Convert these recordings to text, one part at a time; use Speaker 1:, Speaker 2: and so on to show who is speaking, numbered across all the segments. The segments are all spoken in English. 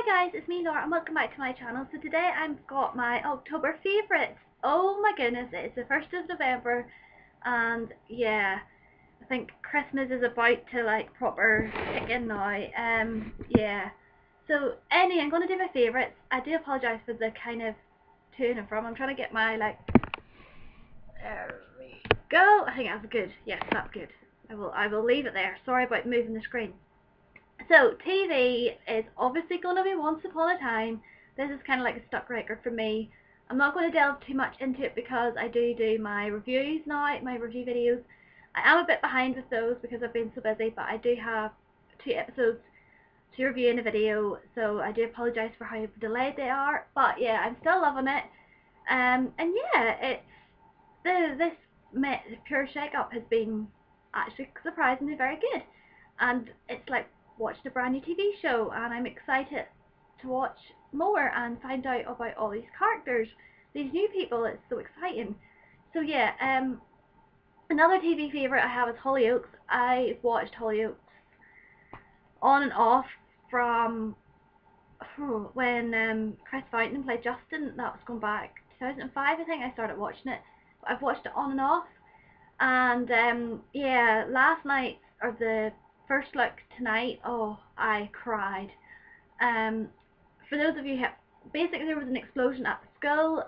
Speaker 1: Hi guys, it's me Laura and welcome back to my channel. So today I've got my October favourites. Oh my goodness, it's the 1st of November and yeah, I think Christmas is about to like proper kick in now. Yeah. So anyway, I'm going to do my favourites. I do apologise for the kind of to and from. I'm trying to get my there we go. I think that's good. Yes, that's good. I will leave it there. Sorry about moving the screen. So, TV is obviously going to be Once Upon a Time. This is kind of like a stuck record for me. I'm not going to delve too much into it because I do my reviews now, my review videos. I am a bit behind with those because I've been so busy, but I do have 2 episodes to review in a video, so I do apologise for how delayed they are. But yeah, I'm still loving it. And yeah, this Pure Shake Up has been actually surprisingly very good. And it's like watched a brand new TV show and I'm excited to watch more and find out about all these characters, these new people. It's so exciting. So yeah, another TV favourite I have is Hollyoaks. I've watched Hollyoaks on and off from when Chris Fountain played Justin. That was going back 2005 I think I started watching it. But I've watched it on and off. And yeah, last night, or the first look tonight, oh, I cried. For those of you who, basically there was an explosion at the school.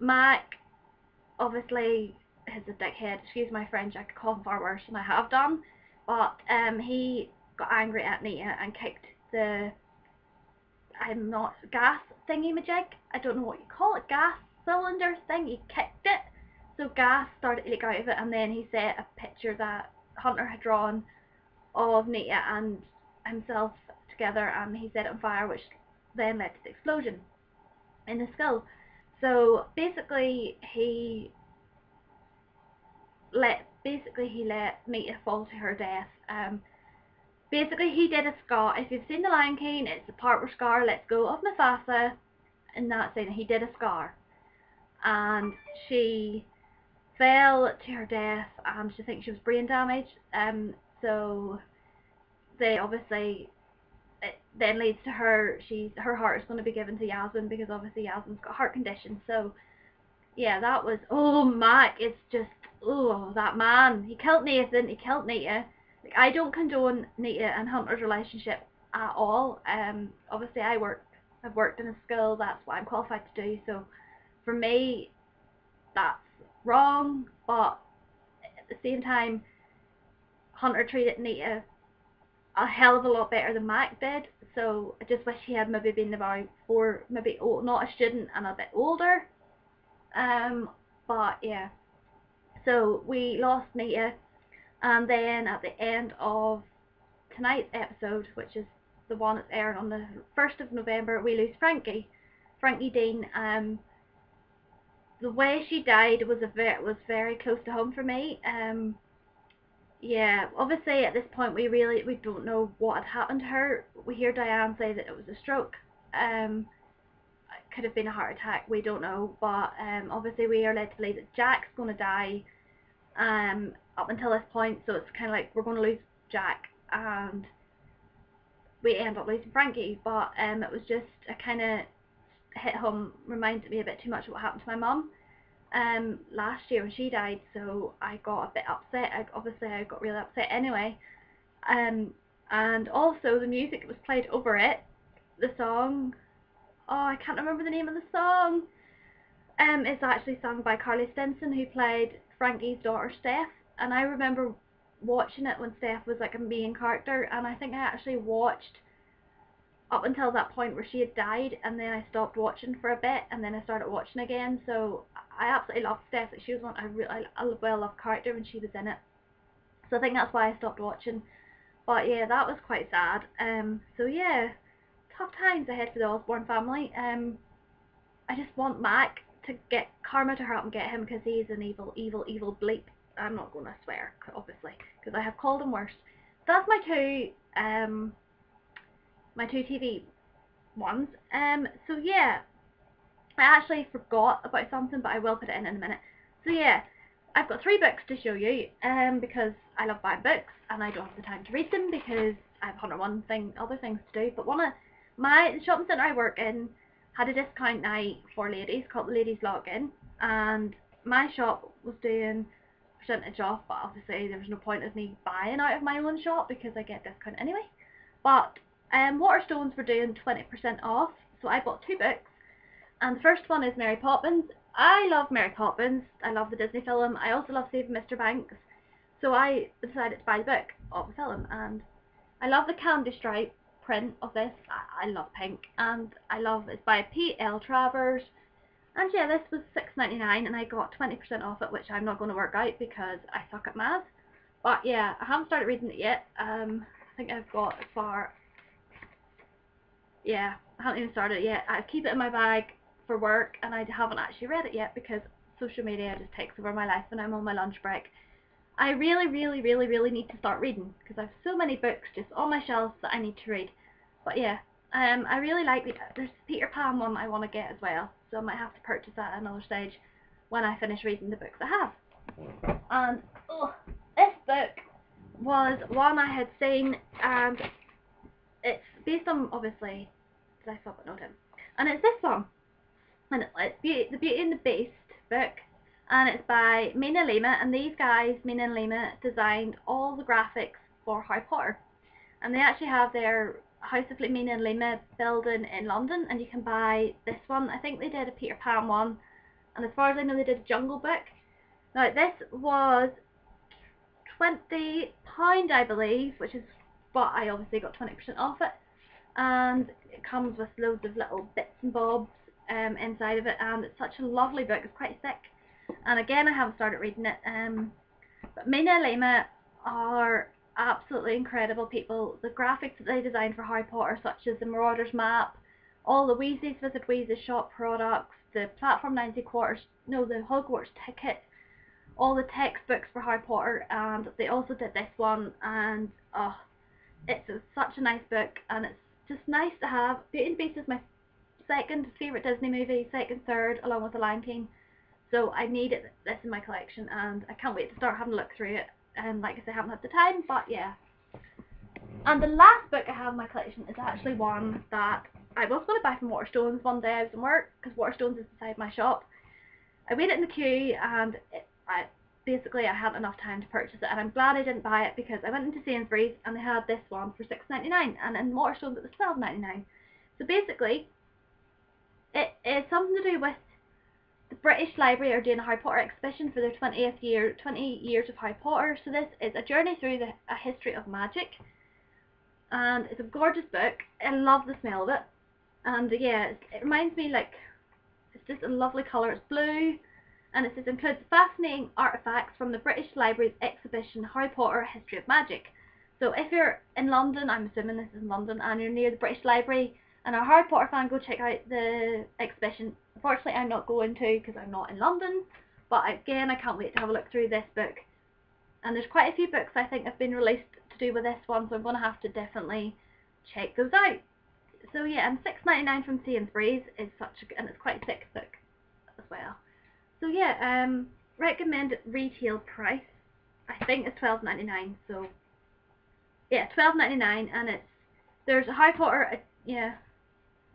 Speaker 1: Mac, obviously, is a dickhead, excuse my French, I could call him far worse than I have done, but he got angry at Nita and kicked the, gas thingy-majig, I don't know what you call it, gas cylinder thing, he kicked it. So gas started to leak out of it, and then he set a picture that Hunter had drawn of Nita and himself together, and he set it on fire, which then led to the explosion in the skull. So basically he let Nita fall to her death. Basically he did a scar. If you've seen The Lion King, it's the part where Scar lets go of Mufasa, and that scene he did a scar, and she fell to her death and she thinks she was brain damaged. So they obviously, it then leads to her heart is going to be given to Yasmin because obviously Yasmin's got a heart condition. So yeah, that was, oh, Mac, it's just, oh, that man, he killed Nathan, he killed Nita. Like, I don't condone Nita and Hunter's relationship at all. Obviously I've worked in a school, that's what I'm qualified to do, so for me that's wrong, but at the same time Hunter treated Nita a hell of a lot better than Mac did, so I just wish he had maybe been about maybe old, not a student and a bit older. But yeah, so we lost Nita, and then at the end of tonight's episode, which is the one that's airing on the 1st of November, we lose Frankie Dean. The way she died was very close to home for me. Yeah, obviously at this point we don't know what had happened to her. We hear Diane say that it was a stroke. It could have been a heart attack, we don't know, but obviously we are led to believe that Jack's going to die up until this point, so it's kind of like we're going to lose Jack and we end up losing Frankie. But it was just a kind of hit home, reminded me a bit too much of what happened to my mum last year when she died, so I got a bit upset. I got really upset anyway. And also the music that was played over it, the song, oh, I can't remember the name of the song. It's actually sung by Carly Stinson, who played Frankie's daughter Steph, and I remember watching it when Steph was like a main character, and I think I actually watched up until that point where she had died, and then I stopped watching for a bit, and then I started watching again. So I absolutely loved Steph. She was a well-loved character when she was in it. So I think that's why I stopped watching. But yeah, that was quite sad. So yeah, tough times ahead for the Osborne family. I just want Mac to get karma to hurt and get him, because he's an evil bleep. I'm not going to swear, obviously, because I have called him worse. So that's my two TV ones. So yeah, I actually forgot about something, but I will put it in a minute. So yeah, I've got 3 books to show you, because I love buying books and I don't have the time to read them because I have 101 other things to do. But the shopping centre I work in had a discount night for ladies called the Ladies Lock-In, and my shop was doing percentage off, but obviously there was no point of me buying out of my own shop because I get discount anyway. But Waterstones were doing 20% off, so I bought 2 books, and the first one is Mary Poppins. I love Mary Poppins. I love the Disney film. I also love Saving Mr. Banks. So I decided to buy the book of the film, and I love the candy stripe print of this. I love pink, and I love it's by P.L. Travers. And yeah, this was $6.99, and I got 20% off it, which I'm not going to work out because I suck at math. But yeah, I haven't started reading it yet. I think I've got as far. Yeah, I haven't even started it yet. I keep it in my bag for work, and I haven't actually read it yet because social media just takes over my life when I'm on my lunch break. I really need to start reading because I have so many books just on my shelves that I need to read. But yeah, I really like there's a Peter Pan one I want to get as well, so I might have to purchase that at another stage when I finish reading the books I have. And this book was one I had seen, and it's based on, obviously, did I stop it? No, I didn't. And it's this one, and it's The Beauty and the Beast book, and it's by Mina Lima, and these guys, Mina and Lima, designed all the graphics for Harry Potter, and they actually have their House of Mina and Lima building in London, and you can buy this one. I think they did a Peter Pan one, and as far as I know they did a Jungle Book. Now this was £20 I believe, which is, but I obviously got 20% off it, and it comes with loads of little bits and bobs inside of it, and it's such a lovely book. It's quite thick, and again I haven't started reading it, but Mina and Lima are absolutely incredible people. The graphics that they designed for Harry Potter, such as the Marauder's map, all the Weasley's Visit Weasley shop products, the Platform 90 quarters, no, the Hogwarts ticket, all the textbooks for Harry Potter, and they also did this one, and it's such a nice book, and it's just nice to have. Beauty and the Beast is my second favourite Disney movie, third, along with The Lion King, so I need this in my collection, and I can't wait to start having a look through it. Like I said, I haven't had the time, but yeah. And the last book I have in my collection is actually one that I was going to buy from Waterstones one day I was in work, because Waterstones is beside my shop. I waited in the queue, and basically I hadn't enough time to purchase it, and I'm glad I didn't buy it because I went into Sainsbury's and they had this one for $6.99, and in Waterstones it was $12.99. So basically, it is something to do with the British Library are doing a Harry Potter exhibition for their 20th year, 20 years of Harry Potter. So this is a journey through a history of magic, and it's a gorgeous book. I love the smell of it, and yeah, it reminds me, like, it's just a lovely colour. It's blue, and it says includes fascinating artefacts from the British Library's exhibition Harry Potter: History of Magic. So if you're in London, I'm assuming this is in London, and you're near the British Library and a Harry Potter fan, go check out the exhibition. Unfortunately, I'm not going to because I'm not in London, but again, I can't wait to have a look through this book. And there's quite a few books I think have been released to do with this one, so I'm going to have to definitely check those out. So yeah, and $6.99 from Sainsbury's is and it's quite a thick book as well. So yeah, recommended retail price I think is $12.99. So yeah, $12.99, and there's a Harry Potter. Yeah,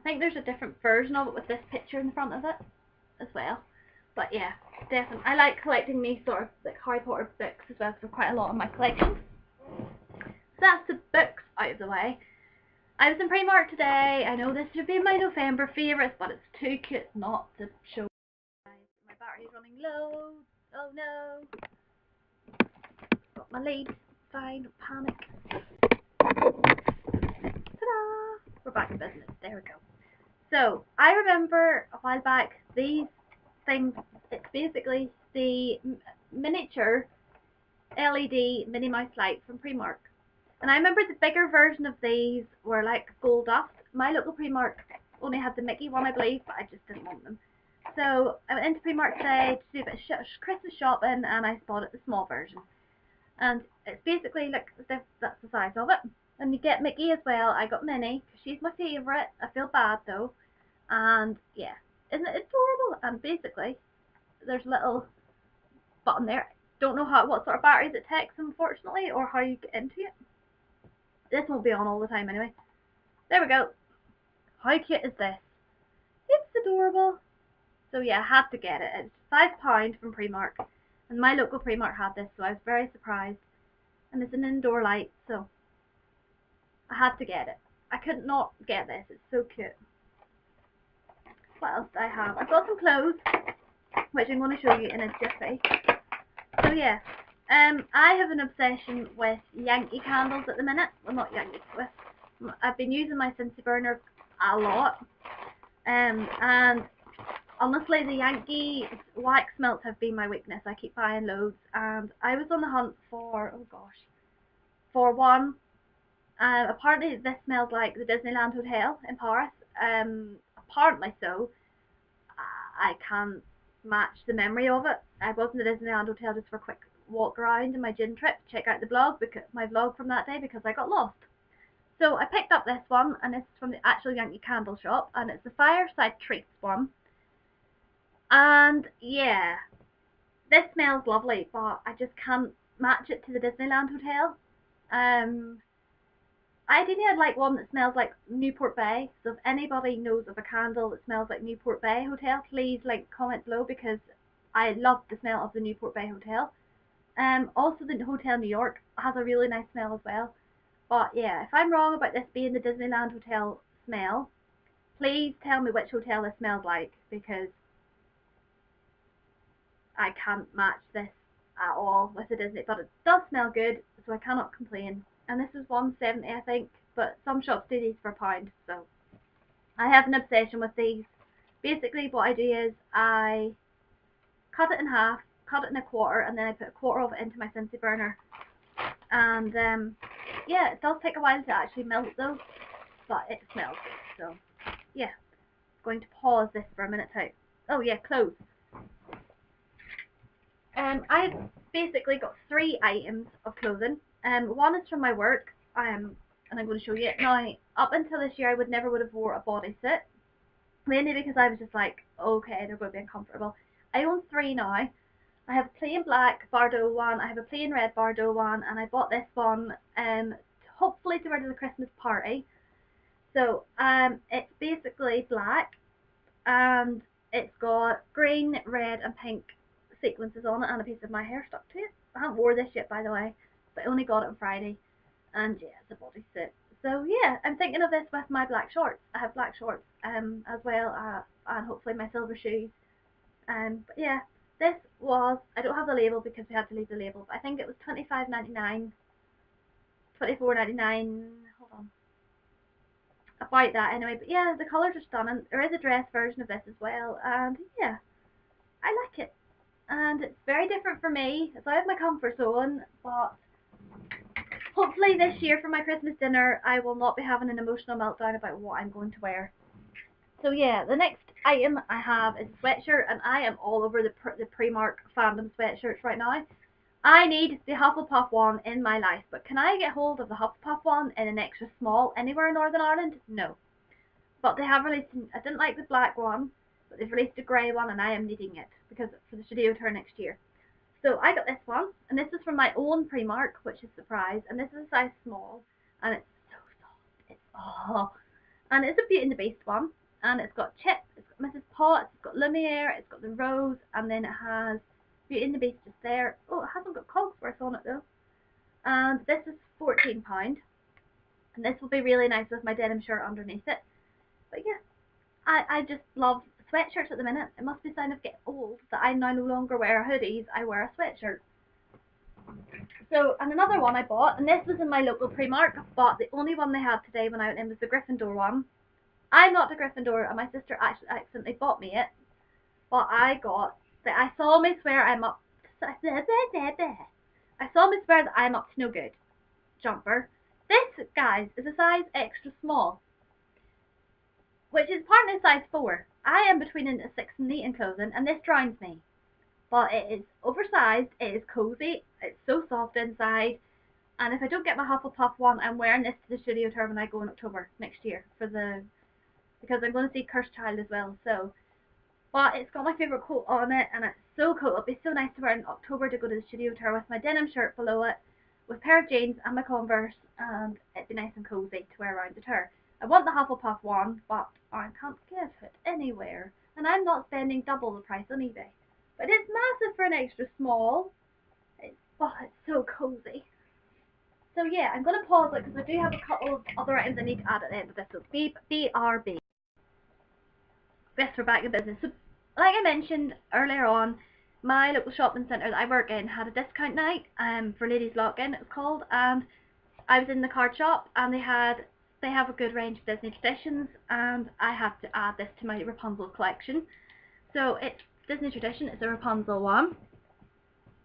Speaker 1: I think there's a different version of it with this picture in the front of it as well. But yeah, definitely. I like collecting these sort of like Harry Potter books as well, because there's quite a lot in my collection. So that's the books out of the way. I was in Primark today. I know this should be my November favourites, but it's too cute not to show. My battery's running low. Oh no. Got my lead. Fine, don't panic. Ta-da! We're back in business. There we go. So, I remember a while back, these things, it's basically the miniature LED Minnie Mouse light from Primark. And I remember the bigger version of these were like gold dust. My local Primark only had the Mickey one, I believe, but I just didn't want them. So, I went into Primark today to do a bit of Christmas shopping, and I spotted the small version. And it's basically like, that's the size of it. And you get Mickey as well. I got Minnie, because she's my favourite. I feel bad though. And yeah, isn't it adorable? And basically, there's a little button there. Don't know what sort of batteries it takes, unfortunately, or how you get into it. This won't be on all the time anyway. There we go. How cute is this? It's adorable. So yeah, I had to get it. It's £5 from Primark. And my local Primark had this, so I was very surprised. And it's an indoor light, so I had to get it. I could not get this. It's so cute. What else do I have? I've got some clothes, which I'm going to show you in a jiffy. So yeah, I have an obsession with Yankee Candles at the minute. Well, not Yankee. I've been using my Scentsy burner a lot, and honestly, the Yankee wax melts have been my weakness. I keep buying loads, and I was on the hunt for, oh gosh, for one. Apparently, this smells like the Disneyland Hotel in Paris. Apparently so. I can't match the memory of it. I was in the Disneyland Hotel just for a quick walk around in my gin trip, check out the blog, because my vlog from that day, because I got lost. So I picked up this one, and it's from the actual Yankee Candle shop, and it's the Fireside Treats one. And yeah, this smells lovely, but I just can't match it to the Disneyland Hotel. Ideally, I'd like one that smells like Newport Bay. So if anybody knows of a candle that smells like Newport Bay Hotel, please comment below, because I love the smell of the Newport Bay Hotel. Also the Hotel New York has a really nice smell as well. But yeah, if I'm wrong about this being the Disneyland Hotel smell, please tell me which hotel this smells like, because I can't match this at all with the Disney. But it does smell good, so I cannot complain. And this is $1.70, I think, but some shops do these for £1, so I have an obsession with these. Basically what I do is I cut it in half, cut it in a quarter, and then I put a quarter of it into my Scentsy burner. And yeah, it does take a while to actually melt though, but it smells good. So yeah, I'm going to pause this for a minute too. Oh yeah, clothes. I've basically got 3 items of clothing. One is from my work, and I'm going to show you it. Now, up until this year, I would have wore a bodysuit, mainly because I was just like, okay, they're going to be uncomfortable. I own 3 now. I have a plain black Bordeaux one, I have a plain red Bordeaux one, and I bought this one hopefully to wear to the Christmas party. So it's basically black, and it's got green, red, and pink sequences on it, and a piece of my hair stuck to it. I haven't wore this yet, by the way, but I only got it on Friday, and yeah, it's a bodysuit. So yeah, I'm thinking of this with my black shorts. I have black shorts as well, and hopefully my silver shoes. But yeah, this was, I don't have the label because we had to leave the label, but I think it was $25.99, $24.99. Hold on. About that anyway, but yeah, the colours are stunning. There is a dress version of this as well, and yeah, I like it. And it's very different for me. It's out of my comfort zone, but hopefully this year for my Christmas dinner, I will not be having an emotional meltdown about what I'm going to wear. So yeah, the next item I have is a sweatshirt, and I am all over the Primark fandom sweatshirts right now. I need the Hufflepuff one in my life, but can I get hold of the Hufflepuff one in an extra small anywhere in Northern Ireland? No. But they have released, I didn't like the black one, but they've released a grey one, and I am needing it because for the studio tour next year. So I got this one, and this is from my own Primark, which is a surprise, and this is a size small, and it's so soft. It's and it's a Beauty and the Beast one, and it's got Chip, it's got Mrs. Potts, it's got Lumiere, it's got the Rose, and then it has Beauty and the Beast just there. Oh, it hasn't got Cogsworth on it though. And this is £14, and this will be really nice with my denim shirt underneath it. But yeah, I just love sweatshirts at the minute. It must be a sign of getting old that I now no longer wear hoodies, I wear a sweatshirt. So, and another one I bought, and this was in my local Primark, but the only one they had today when I went in was the Gryffindor one. I'm not a Gryffindor, and my sister actually accidentally bought me it, but I saw me swear I'm up, I saw me swear that I'm up to no good. Jumper. This, guys, is a size extra small, which is partly size 4. I am between a 6 and 8 in clothing, and this drowns me. But it is oversized, it is cozy, it's so soft inside, and if I don't get my Hufflepuff one, I'm wearing this to the studio tour when I go in October next year, because I'm going to see Cursed Child as well, so. But it's got my favourite coat on it, and it's so cool. It'll be so nice to wear in October to go to the studio tour with my denim shirt below it, with a pair of jeans and my Converse, and it'd be nice and cozy to wear around the tour. I want the Hufflepuff one, but I can't get it anywhere. And I'm not spending double the price on eBay. But it's massive for an extra small. But it's so cozy. So yeah, I'm going to pause it because I do have a couple of other items I need to add at the end of this. So BRB. Yes, we're back in business. So, like I mentioned earlier on, my local shopping centre that I work in had a discount night for ladies lock-in, it was called, and I was in the card shop and they have a good range of Disney traditions, and I had to add this to my Rapunzel collection. So it's Disney tradition, it's a Rapunzel one.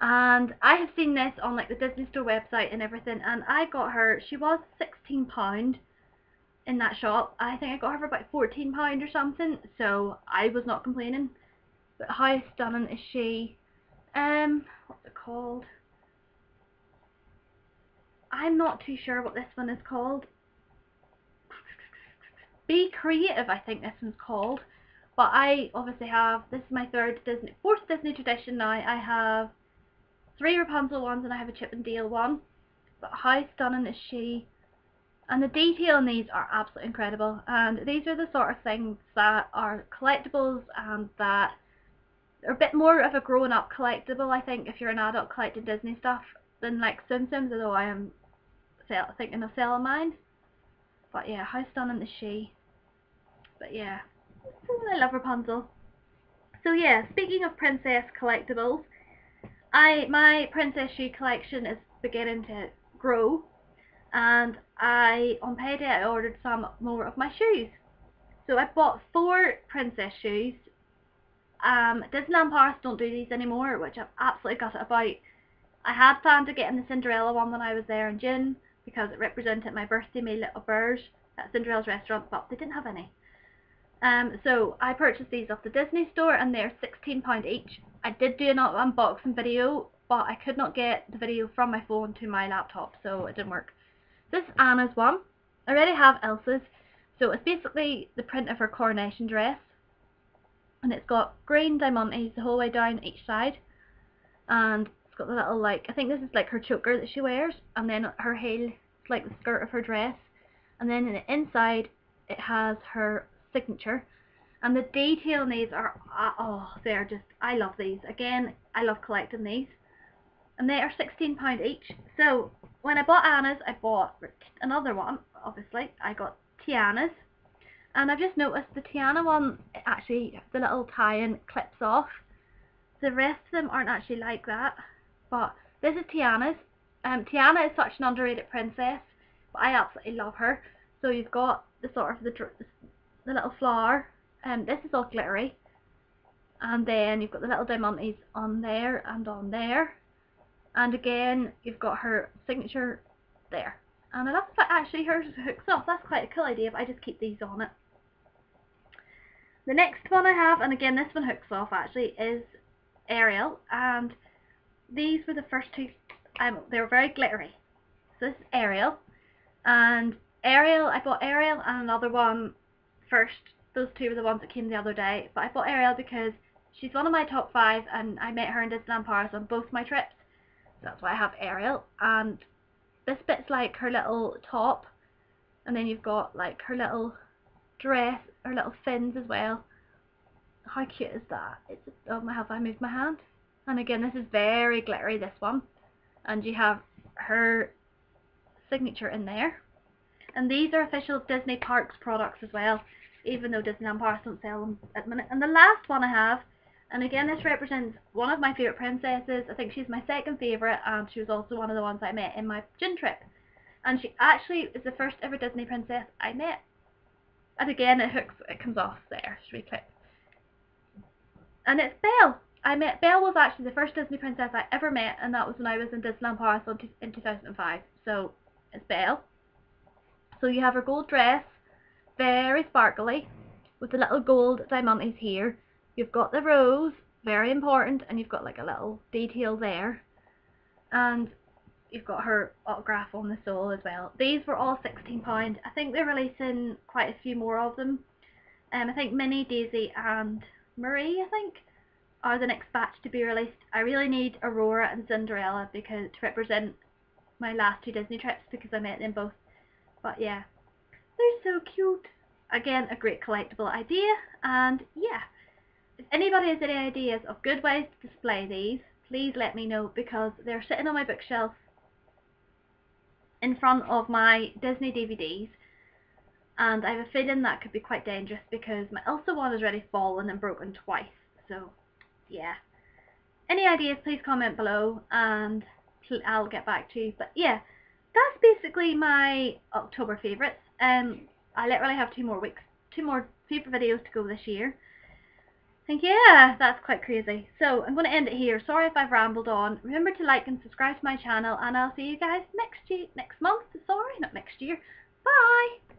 Speaker 1: And I have seen this on like the Disney Store website and everything, and I got her, she was £16 in that shop. I think I got her for about £14 or something, so I was not complaining. But how stunning is she? What's it called? I'm not too sure what this one is called. Be Creative, I think this one's called. But I obviously have, this is my fourth Disney tradition now. I have 3 Rapunzel ones and I have a Chip and Dale one. But how stunning is she? And the detail in these are absolutely incredible. And these are the sort of things that are collectibles and that are a bit more of a grown-up collectible, I think, if you're an adult collecting Disney stuff, than like Tsum Tsums, although I am thinking of selling mine. But yeah, how stunning is she? But yeah, I love Rapunzel. So yeah, speaking of princess collectibles, my princess shoe collection is beginning to grow, and on payday I ordered some more of my shoes. So I bought 4 princess shoes. Disneyland Paris don't do these anymore, which I'm absolutely gutted about. I had planned to get in the Cinderella one when I was there in June because it represented my birthday meal at Auberge at Cinderella's restaurant, but they didn't have any. So I purchased these off the Disney Store and they're £16 each. I did do an unboxing video, but I could not get the video from my phone to my laptop, so it didn't work. This is Anna's one. I already have Elsa's, so it's basically the print of her coronation dress. And it's got green diamantes the whole way down each side. And it's got the little, like, I think this is like her choker that she wears. And then her heel is like the skirt of her dress. And then in the inside, it has her signature. And the detail in these are, they're just, I love these. Again, I love collecting these. And they are £16 each. So when I bought Anna's, I bought another one, obviously. I got Tiana's. And I've just noticed the Tiana one, actually, the little tie-in clips off. The rest of them aren't actually like that. But this is Tiana's. Tiana is such an underrated princess, but I absolutely love her. So you've got the sort of the little flower. This is all glittery. And then you've got the little diamantes on there and on there. And again, you've got her signature there. And I love the fact actually hers hooks off. That's quite a cool idea if I just keep these on it. The next one I have, and again this one hooks off actually, is Ariel, and these were the first 2, they were very glittery. So this is Ariel, and Ariel, I bought Ariel and another one first. Those 2 were the ones that came the other day, but I bought Ariel because she's one of my top 5 and I met her in Disneyland Paris on both my trips, so that's why I have Ariel. And this bit's like her little top, and then you've got like her little dress, her little fins as well. How cute is that? It's have I moved my hand? And again, this is very glittery, this one, and you have her signature in there. And these are official Disney Parks products as well, even though Disneyland Paris don't sell them at the minute. And the last one I have, and again this represents one of my favourite princesses. I think she's my second favourite, and she was also one of the ones I met in my June trip. And she actually is the first ever Disney princess I met. And again, it comes off there, straight clip. And it's Belle. Belle was actually the first Disney princess I ever met, and that was when I was in Disneyland Paris in 2005. So it's Belle. So you have her gold dress, very sparkly, with the little gold diamantes here. You've got the rose, very important, and you've got like a little detail there. And you've got her autograph on the sole as well. These were all £16. I think they're releasing quite a few more of them. I think Minnie, Daisy and Marie, I think, are the next batch to be released. I really need Aurora and Cinderella to represent my last 2 Disney trips because I met them both. But yeah, They're so cute. Again, a great collectible idea, and yeah. If anybody has any ideas of good ways to display these, please let me know, because they're sitting on my bookshelf in front of my Disney DVDs, and I have a feeling that could be quite dangerous because my Elsa one has already fallen and broken twice. So yeah, any ideas, please comment below and I'll get back to you. But yeah, that's basically my October favourites. I literally have 2 more favourite videos to go this year. And yeah, that's quite crazy. So I'm going to end it here. Sorry if I've rambled on. Remember to like and subscribe to my channel, and I'll see you guys next month. Sorry, not next year. Bye!